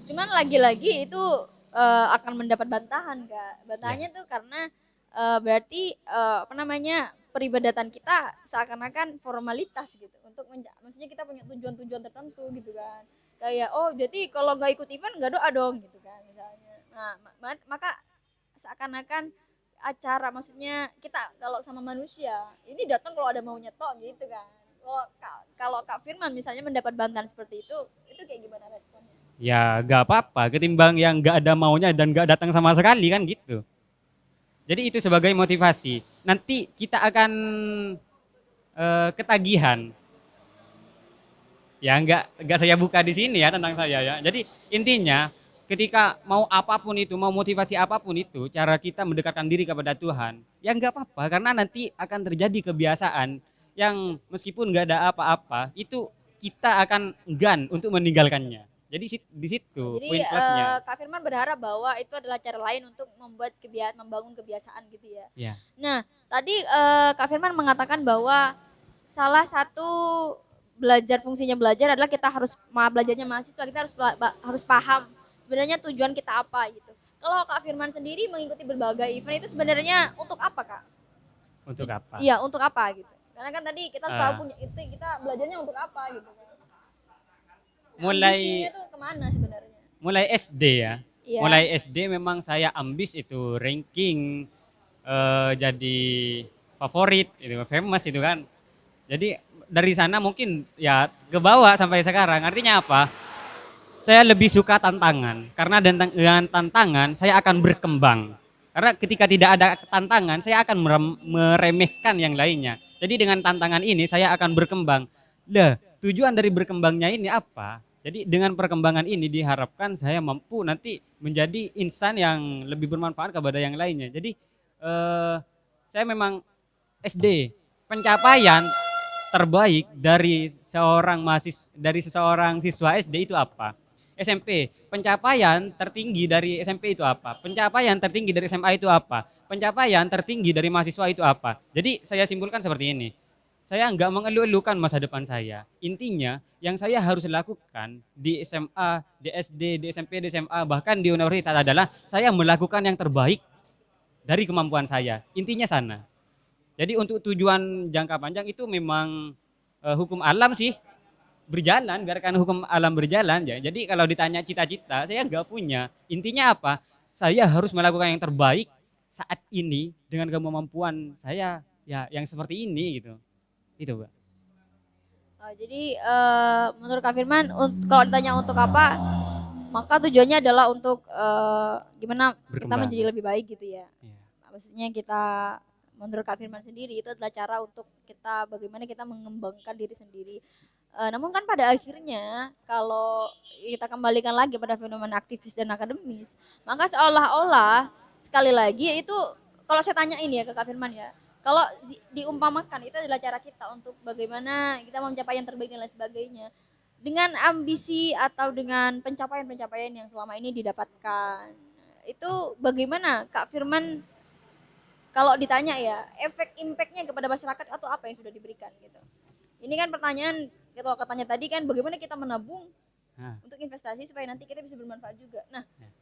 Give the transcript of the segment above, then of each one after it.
Cuman lagi-lagi itu akan mendapat bantahan Kak. Bantahannya Ya. tuh karena berarti apa namanya peribadatan kita seakan-akan formalitas gitu untuk maksudnya kita punya tujuan-tujuan tertentu gitu kan. Kayak oh jadi kalau nggak ikut event nggak doa dong gitu kan misalnya. Nah maka seakan-akan acara maksudnya kita kalau sama manusia ini datang kalau ada maunya tok gitu kan. Kalau Kak Firman misalnya mendapat bantahan seperti itu kayak gimana responnya? Ya gak apa-apa, ketimbang yang gak ada maunya dan gak datang sama sekali kan gitu. Jadi itu sebagai motivasi. Nanti kita akan ketagihan. Ya nggak saya buka di sini ya tentang saya ya. Jadi intinya ketika mau apapun itu, mau motivasi apapun itu, cara kita mendekatkan diri kepada Tuhan, ya nggak apa-apa karena nanti akan terjadi kebiasaan yang meskipun nggak ada apa-apa, itu kita akan enggan untuk meninggalkannya. Jadi di Oh, situ jadi poin plusnya. Kak Firman berharap bahwa itu adalah cara lain untuk membangun kebiasaan gitu ya. Ya, Nah, tadi Kak Firman mengatakan bahwa salah satu fungsinya belajar adalah kita harus belajarnya mahasiswa kita harus paham sebenarnya tujuan kita apa gitu. Kalau Kak Firman sendiri mengikuti berbagai event itu sebenarnya untuk apa Kak? untuk apa? Iya untuk apa gitu? Karena kan tadi kita harus tahu Eh, punya itu kita belajarnya untuk apa gitu kan? Ambisinya mulai tuh kemana sebenarnya? mulai SD ya. Iya. Mulai SD memang saya ambis itu ranking jadi favorit itu famous itu kan. Jadi dari sana mungkin ya ke bawah sampai sekarang. Artinya apa? Saya lebih suka tantangan karena dengan tantangan saya akan berkembang. Karena ketika tidak ada tantangan saya akan meremehkan yang lainnya. Jadi dengan tantangan ini saya akan berkembang. Lah, tujuan dari berkembangnya ini apa? Jadi dengan perkembangan ini diharapkan saya mampu nanti menjadi insan yang lebih bermanfaat kepada yang lainnya. Jadi saya memang SD pencapaian terbaik dari seseorang siswa SD itu apa? SMP, pencapaian tertinggi dari SMP itu apa? Pencapaian tertinggi dari SMA itu apa? Pencapaian tertinggi dari mahasiswa itu apa? Jadi saya simpulkan seperti ini. Saya nggak mengeluh-elukan masa depan saya. Intinya yang saya harus lakukan di SMA, di SD, di SMP, di SMA, bahkan di universitas adalah saya melakukan yang terbaik dari kemampuan saya. Intinya sana. Jadi untuk tujuan jangka panjang itu memang hukum alam sih berjalan, biarkan hukum alam berjalan ya. Jadi kalau ditanya cita-cita, saya nggak punya. Intinya apa? Saya harus melakukan yang terbaik saat ini dengan kemampuan saya ya yang seperti ini gitu. Itu, Pak. Jadi menurut Kak Firman, kalau ditanya untuk apa, maka tujuannya adalah untuk gimana kita menjadi Berkembang. lebih baik gitu ya. Ya. Maksudnya kita menurut Kak Firman sendiri itu adalah cara untuk kita bagaimana kita mengembangkan diri sendiri. Namun kan pada akhirnya kalau kita kembalikan lagi pada fenomena aktivis dan akademis, maka seolah-olah sekali lagi itu kalau saya tanya ini ya ke Kak Firman ya, kalau diumpamakan itu adalah cara kita untuk bagaimana kita mencapai yang terbaik dan lain sebagainya dengan ambisi atau dengan pencapaian-pencapaian yang selama ini didapatkan itu bagaimana Kak Firman kalau ditanya ya efek impactnya kepada masyarakat atau apa yang sudah diberikan gitu. Ini kan pertanyaan kalau katanya tadi kan bagaimana kita menabung Nah, untuk investasi supaya nanti kita bisa bermanfaat juga. Nah, ya.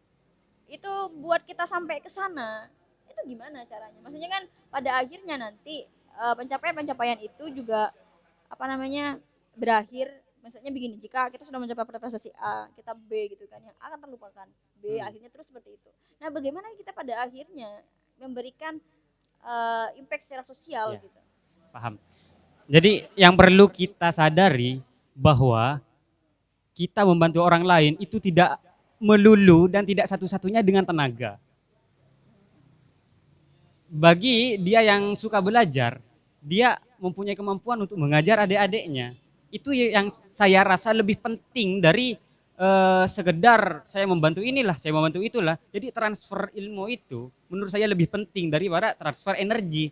itu buat kita sampai ke sana itu gimana caranya? Maksudnya kan pada akhirnya nanti pencapaian-pencapaian itu juga apa namanya berakhir maksudnya begini jika kita sudah mencapai prestasi A kita B gitu kan yang A akan terlupakan B Hmm, akhirnya terus seperti itu nah bagaimana kita pada akhirnya memberikan impact secara sosial ya, gitu. paham. Jadi yang perlu kita sadari bahwa kita membantu orang lain itu tidak melulu dan tidak satu-satunya dengan tenaga. Bagi dia yang suka belajar, dia mempunyai kemampuan untuk mengajar adik-adiknya. Itu yang saya rasa lebih penting dari sekedar saya membantu inilah, saya membantu itulah. Jadi transfer ilmu itu menurut saya lebih penting daripada transfer energi.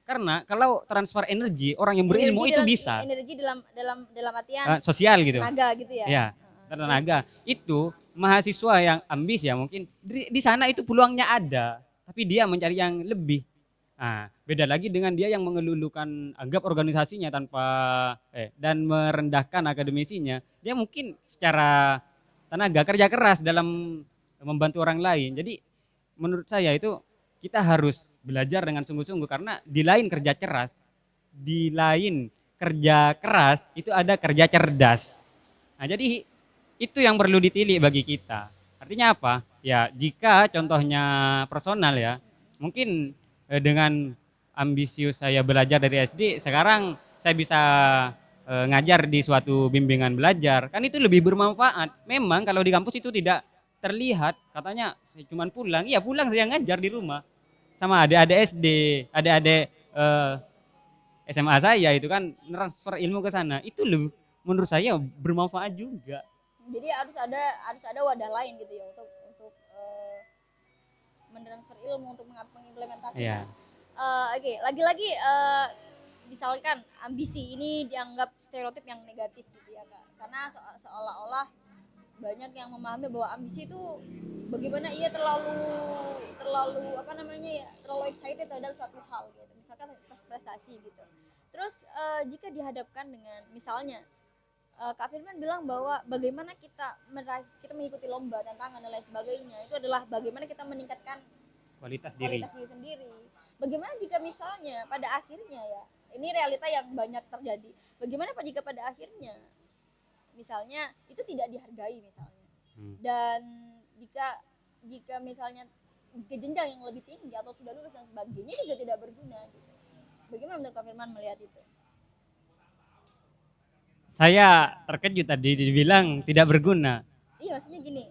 Karena kalau transfer energi, orang yang berilmu itu bisa Energi dalam artian sosial gitu. tenaga gitu ya. Ya, Terus tenaga. Itu mahasiswa yang ambis ya mungkin di sana itu peluangnya ada, tapi dia mencari yang lebih. Beda lagi dengan dia yang mengelulukan anggap organisasinya tanpa dan merendahkan akademisinya. Dia mungkin secara tenaga kerja keras dalam membantu orang lain. Jadi menurut saya itu kita harus belajar dengan sungguh-sungguh karena di lain kerja keras, di lain kerja keras itu ada kerja cerdas. Nah, jadi itu yang perlu ditilik bagi kita. Artinya apa? Ya, jika contohnya personal ya, mungkin dengan ambisius saya belajar dari SD, sekarang saya bisa ngajar di suatu bimbingan belajar. Kan itu lebih bermanfaat. Memang kalau di kampus itu tidak terlihat, katanya saya cuma pulang. Iya, pulang saya ngajar di rumah. Sama adik-adik SD, adik-adik SMA saya itu kan transfer ilmu ke sana. Itu menurut saya bermanfaat juga. Jadi harus ada wadah lain gitu ya untuk mentransfer ilmu, untuk mengimplementasikan. Iya. Oke, lagi-lagi misalkan ambisi ini dianggap stereotip yang negatif gitu ya Kak. Karena seolah-olah banyak yang memahami bahwa ambisi itu bagaimana ia terlalu terlalu apa namanya ya, terlalu excited terhadap suatu hal gitu. Misalkan prestasi gitu. Terus jika dihadapkan dengan misalnya Kak Firman bilang bahwa bagaimana kita mengikuti lomba, tantangan dan lain sebagainya itu adalah bagaimana kita meningkatkan Kualitas diri. kualitas diri sendiri. Bagaimana jika misalnya pada akhirnya ya, ini realita yang banyak terjadi. Bagaimana jika pada akhirnya misalnya itu tidak dihargai misalnya. Dan jika jika misalnya ke jenjang yang lebih tinggi atau sudah lulus dan sebagainya juga tidak berguna gitu. Bagaimana menurut Kak Firman melihat itu? Saya terkejut tadi dibilang tidak berguna. Iya maksudnya gini,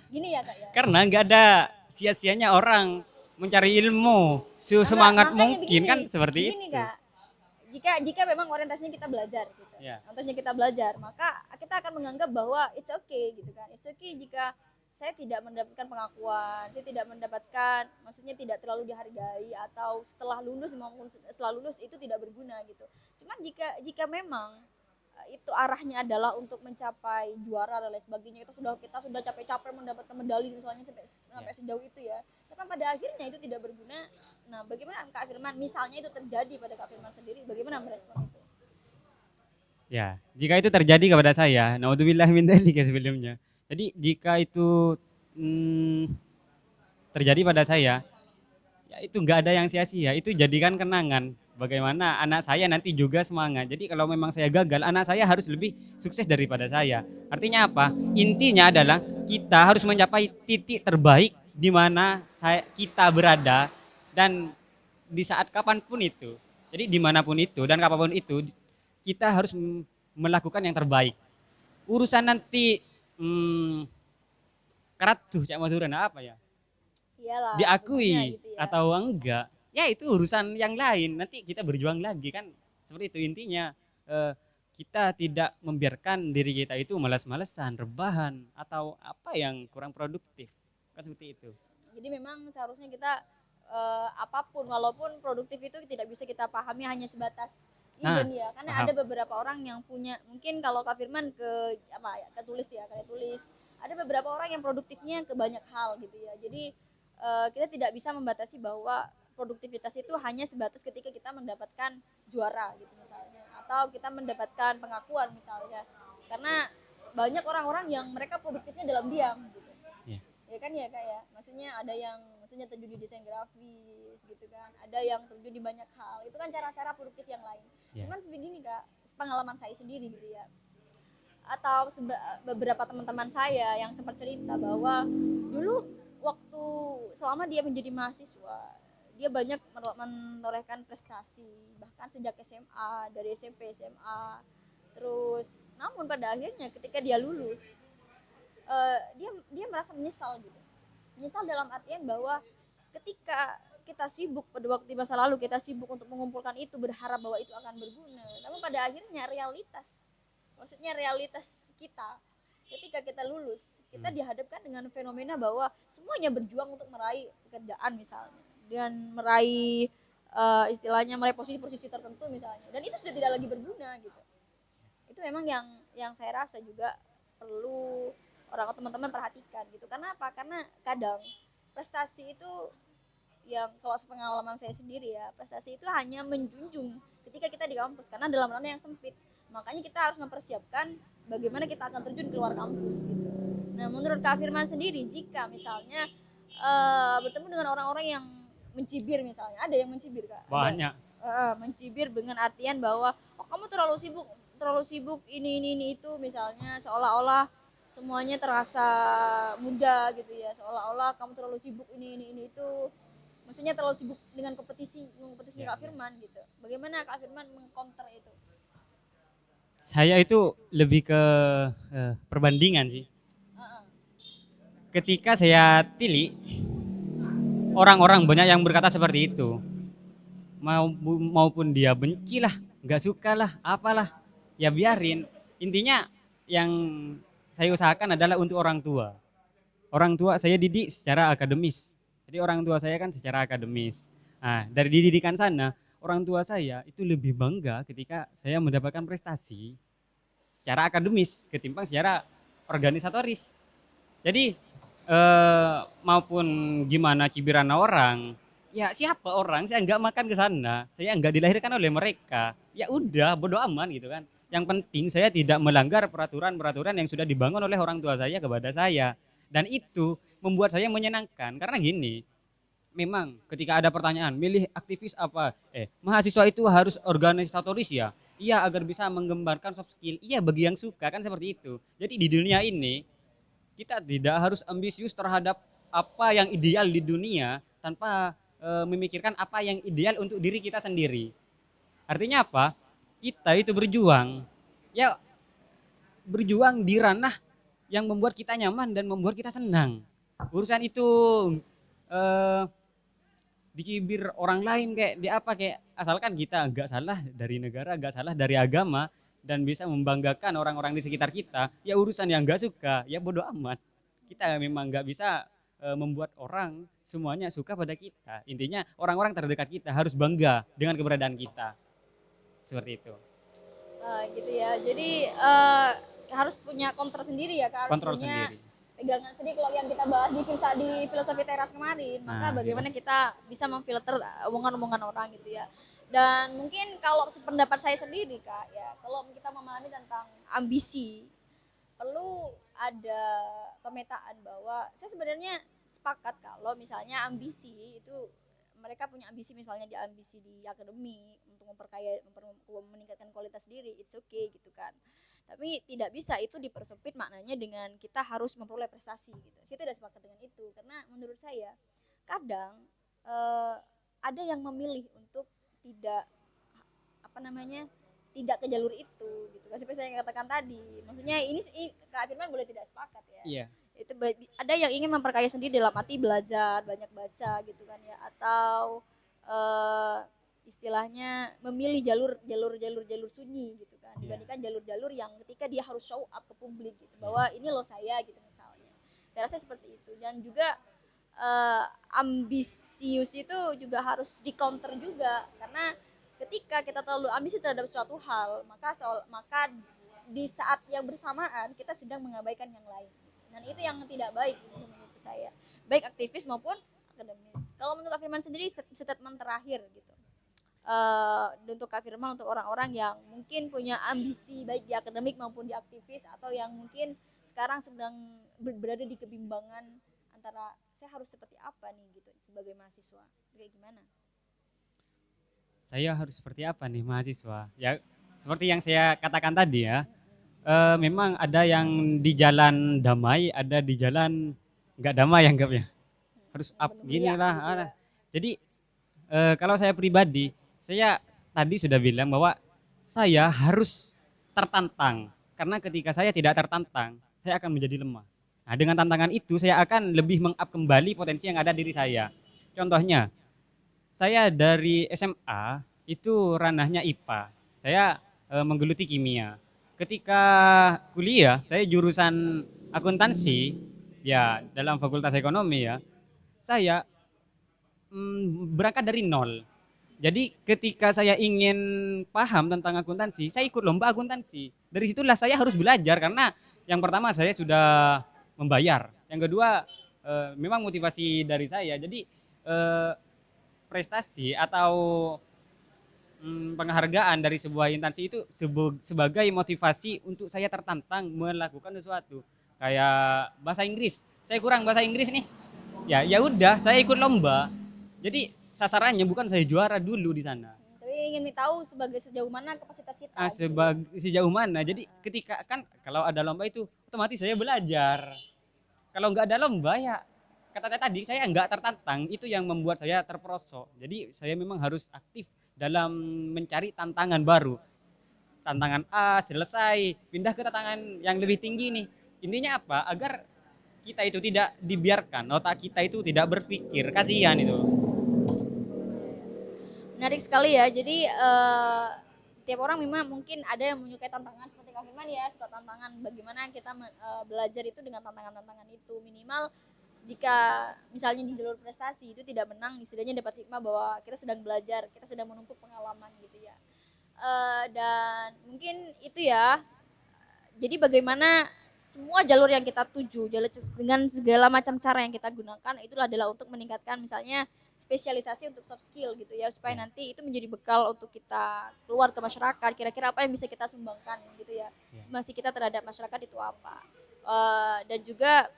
gini ya Kak ya. Karena nggak ada sia-sianya orang mencari ilmu. Enggak, Semangat makanya mungkin begini, kan seperti begini itu. Kak. Jika memang orientasinya kita belajar gitu. Ya. Orientasinya kita belajar, maka kita akan menganggap bahwa it's okay gitu kan. It's okay jika saya tidak mendapatkan pengakuan, saya tidak mendapatkan, maksudnya tidak terlalu dihargai atau setelah lulus maupun setelah lulus itu tidak berguna gitu. Cuman jika memang itu arahnya adalah untuk mencapai juara dan lain sebagainya, itu kita sudah capek-capek mendapatkan medali misalnya sampai sejauh itu ya, tapi pada akhirnya itu tidak berguna. Nah bagaimana Kak Firman, misalnya itu terjadi pada Kak Firman sendiri, bagaimana merespon itu? Ya, jika itu terjadi kepada saya, naudzubillah min dzalik ya sebelumnya. Jadi jika itu terjadi pada saya, ya itu nggak ada yang sia-sia, itu jadikan kenangan. Bagaimana anak saya nanti juga semangat. Jadi kalau memang saya gagal, anak saya harus lebih sukses daripada saya. Artinya apa? Intinya adalah kita harus mencapai titik terbaik di mana kita berada dan di saat kapanpun itu. Jadi dimanapun itu dan kapanpun itu kita harus melakukan yang terbaik. Urusan nanti keratuh cak Maduran apa ya? Iyalah begitunya Diakui gitu ya. atau enggak, ya itu urusan yang lain. Nanti kita berjuang lagi kan, seperti itu intinya. eh, kita tidak membiarkan diri kita itu malas-malesan, rebahan atau apa yang kurang produktif, kan seperti itu. Jadi memang seharusnya kita apapun, walaupun produktif itu tidak bisa kita pahami hanya sebatas event ya, karena Paham. ada beberapa orang yang punya, mungkin kalau Kak Firman ke apa ya, ke tulis ya, karya tulis, ada beberapa orang yang produktifnya ke banyak hal gitu ya. Jadi kita tidak bisa membatasi bahwa produktivitas itu hanya sebatas ketika kita mendapatkan juara gitu misalnya, atau kita mendapatkan pengakuan misalnya, karena banyak orang-orang yang mereka produktifnya dalam diam gitu Ya. ya kan ya Kak ya, maksudnya ada yang maksudnya terjun di desain grafis gitu kan, ada yang terjun di banyak hal, itu kan cara-cara produktif yang lain. Ya. Cuman sebegini Kak, pengalaman saya sendiri gitu ya, atau beberapa teman-teman saya yang sempat cerita bahwa dulu waktu selama dia menjadi mahasiswa, dia banyak menorehkan prestasi bahkan sejak SMA, dari SMP SMA, terus namun pada akhirnya ketika dia lulus, dia merasa menyesal gitu, menyesal dalam artian bahwa ketika kita sibuk pada waktu di masa lalu, kita sibuk untuk mengumpulkan itu berharap bahwa itu akan berguna, namun pada akhirnya realitas, maksudnya realitas kita ketika kita lulus, kita dihadapkan dengan fenomena bahwa semuanya berjuang untuk meraih pekerjaan misalnya, dan meraih istilahnya meraih posisi-posisi tertentu misalnya, dan itu sudah tidak lagi berguna gitu. Itu memang yang saya rasa juga perlu orang teman-teman perhatikan gitu. Karena apa? Karena kadang prestasi itu yang kalau sepengalaman saya sendiri ya, prestasi itu hanya menjunjung ketika kita di kampus karena dalam ranah yang sempit. Makanya kita harus mempersiapkan bagaimana kita akan terjun keluar kampus gitu. Nah, menurut Kak Firman sendiri, jika misalnya bertemu dengan orang-orang yang mencibir misalnya, ada yang mencibir Kak? Ada. Banyak. Mencibir dengan artian bahwa oh kamu terlalu sibuk ini itu misalnya seolah-olah semuanya terasa mudah gitu ya, seolah-olah kamu terlalu sibuk ini itu, maksudnya terlalu sibuk dengan kompetisi Ya, Kak Firman gitu. Bagaimana Kak Firman mengcounter itu? saya itu lebih ke perbandingan sih. Uh-uh. Ketika saya pilih, orang-orang banyak yang berkata seperti itu. Maupun dia benci lah, nggak suka lah, apalah, ya biarin. Intinya yang saya usahakan adalah untuk orang tua. Orang tua saya didik secara akademis. Jadi orang tua saya kan secara akademis. Nah, dari didikan sana, orang tua saya itu lebih bangga ketika saya mendapatkan prestasi secara akademis ketimbang secara organisatoris. Jadi maupun gimana cibiran orang, ya siapa orang, saya nggak makan ke sana, saya nggak dilahirkan oleh mereka. Ya udah, bodo aman gitu kan. Yang penting saya tidak melanggar peraturan-peraturan yang sudah dibangun oleh orang tua saya kepada saya. Dan itu membuat saya menyenangkan karena gini, memang ketika ada pertanyaan, milih aktivis apa? Mahasiswa itu harus organisatoris ya? Iya, agar bisa menggambarkan soft skill. Iya, bagi yang suka kan seperti itu. Jadi di dunia ini kita tidak harus ambisius terhadap apa yang ideal di dunia tanpa memikirkan apa yang ideal untuk diri kita sendiri. Artinya apa? Kita itu berjuang, ya berjuang di ranah yang membuat kita nyaman dan membuat kita senang. Urusan itu eh, dicibir orang lain kayak di apa, kayak asalkan kita nggak salah dari negara, nggak salah dari agama, dan bisa membanggakan orang-orang di sekitar kita, ya urusan yang nggak suka ya bodoh amat. Kita memang nggak bisa membuat orang semuanya suka pada kita. Intinya orang-orang terdekat kita harus bangga dengan keberadaan kita, seperti itu. Gitu ya. Jadi harus punya counter sendiri ya, Kak, harus Kontrol punya sendiri. pegangan sendiri kalau yang kita bahas di filosofi teras kemarin. Maka Nah gitu. bagaimana kita bisa memfilter omongan-omongan orang gitu ya. Dan mungkin kalau pendapat saya sendiri Kak ya, kalau kita memahami tentang ambisi, perlu ada pemetaan bahwa saya sebenarnya sepakat kalau misalnya ambisi itu mereka punya ambisi misalnya di ambisi di akademik untuk meningkatkan kualitas diri, it's okay gitu kan, tapi tidak bisa itu dipersempit maknanya dengan kita harus memperoleh prestasi gitu. Saya tidak sepakat dengan itu karena menurut saya kadang eh, ada yang memilih untuk tidak apa namanya tidak ke jalur itu gitu kan, seperti saya katakan tadi, maksudnya ini Kak Firman boleh tidak sepakat ya, Iya. itu ada yang ingin memperkaya sendiri dalam arti belajar banyak baca gitu kan ya, atau uh, istilahnya memilih jalur sunyi gitu kan, Iya. dibandingkan jalur-jalur yang ketika dia harus show up ke publik gitu bahwa ini loh saya gitu misalnya. Saya rasa seperti itu. Dan juga ambisius itu juga harus di counter juga, karena ketika kita terlalu ambisi terhadap suatu hal, maka di saat yang bersamaan kita sedang mengabaikan yang lain. Dan itu yang tidak baik menurut saya, baik aktivis maupun akademis. Kalau menurut Kak Firman sendiri, statement terakhir gitu, untuk Kak Firman untuk orang-orang yang mungkin punya ambisi baik di akademik maupun di aktivis, atau yang mungkin sekarang sedang berada di kebimbangan antara saya harus seperti apa nih gitu sebagai mahasiswa, kayak gimana? Saya harus seperti apa nih mahasiswa? Ya seperti yang saya katakan tadi ya. Memang ada yang di jalan damai, ada di jalan nggak damai anggapnya. Harus Yang up penuh gini riak lah. gitu ya. Jadi kalau saya pribadi, saya tadi sudah bilang bahwa saya harus tertantang. Karena ketika saya tidak tertantang, saya akan menjadi lemah. Nah, dengan tantangan itu saya akan lebih meng-up kembali potensi yang ada diri saya. Contohnya, saya dari SMA itu ranahnya IPA. Saya menggeluti kimia. Ketika kuliah, saya jurusan akuntansi, ya dalam fakultas ekonomi ya. Saya berangkat dari nol. Jadi ketika saya ingin paham tentang akuntansi, saya ikut lomba akuntansi. Dari situlah saya harus belajar karena yang pertama saya sudah membayar. Yang kedua memang motivasi dari saya. Jadi prestasi atau penghargaan dari sebuah instansi itu sebagai motivasi untuk saya tertantang melakukan sesuatu. Kayak bahasa Inggris, saya kurang bahasa Inggris nih. Ya, ya udah, saya ikut lomba. Jadi sasarannya bukan saya juara dulu di sana. Tapi ingin tahu sebagai sejauh mana kapasitas kita gitu ya. Sebagai sejauh mana. Jadi ketika kan kalau ada lomba itu otomatis saya belajar. Kalau nggak ada lomba ya kata tadi saya nggak tertantang, itu yang membuat saya terperosok. Jadi saya memang harus aktif dalam mencari tantangan baru. Tantangan A selesai, pindah ke tantangan yang lebih tinggi nih. Intinya apa? Agar kita itu tidak dibiarkan, otak kita itu tidak berpikir, kasihan itu. Menarik sekali ya. Jadi setiap orang memang mungkin ada yang menyukai tantangan seperti Kak Firman ya, suka tantangan. Bagaimana kita belajar itu dengan tantangan-tantangan itu. Minimal jika misalnya di jalur prestasi itu tidak menang, istilahnya dapat hikmah bahwa kita sedang belajar, kita sedang menumpuk pengalaman gitu ya. Dan mungkin itu ya. Jadi bagaimana semua jalur yang kita tuju, jalur dengan segala macam cara yang kita gunakan itulah adalah untuk meningkatkan misalnya spesialisasi untuk soft skill gitu ya, supaya Ya, nanti itu menjadi bekal untuk kita keluar ke masyarakat, kira-kira apa yang bisa kita sumbangkan gitu ya, ya, sumbangsi kita terhadap masyarakat itu apa. Dan juga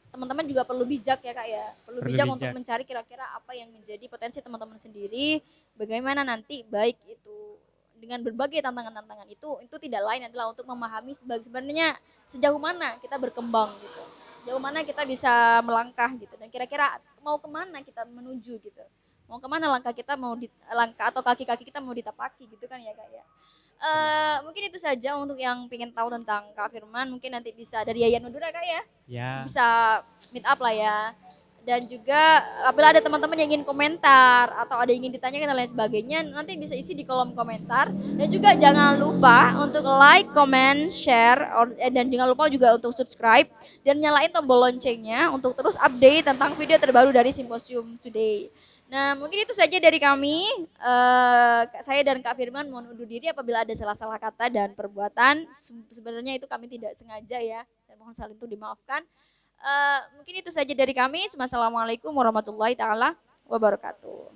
teman-teman juga perlu bijak ya Kak ya, perlu perlu bijak untuk bijak. mencari kira-kira apa yang menjadi potensi teman-teman sendiri, bagaimana nanti baik itu dengan berbagai tantangan-tantangan itu tidak lain adalah untuk memahami sebenarnya sejauh mana kita berkembang gitu, sejauh mana kita bisa melangkah gitu, dan kira-kira mau kemana kita menuju gitu, mau kemana langkah kita mau langkah atau kaki-kaki kita mau ditapaki gitu kan ya Kak ya. Benar. Mungkin itu saja untuk yang pengen tahu tentang Kak Firman, mungkin nanti bisa dari Yayan Madura Kak ya, Ya, bisa meet up lah ya. Dan juga apabila ada teman-teman yang ingin komentar atau ada yang ingin ditanyakan dan lain sebagainya, nanti bisa isi di kolom komentar. Dan juga jangan lupa untuk like, comment, share, dan jangan lupa juga untuk subscribe dan nyalain tombol loncengnya untuk terus update tentang video terbaru dari Simposium Today. Nah, mungkin itu saja dari kami. Saya dan Kak Firman mohon undur diri apabila ada salah-salah kata dan perbuatan. Sebenarnya itu kami tidak sengaja ya, dan mohon saling itu dimaafkan. Mungkin itu saja dari kami. Wassalamualaikum warahmatullahi taala wabarakatuh.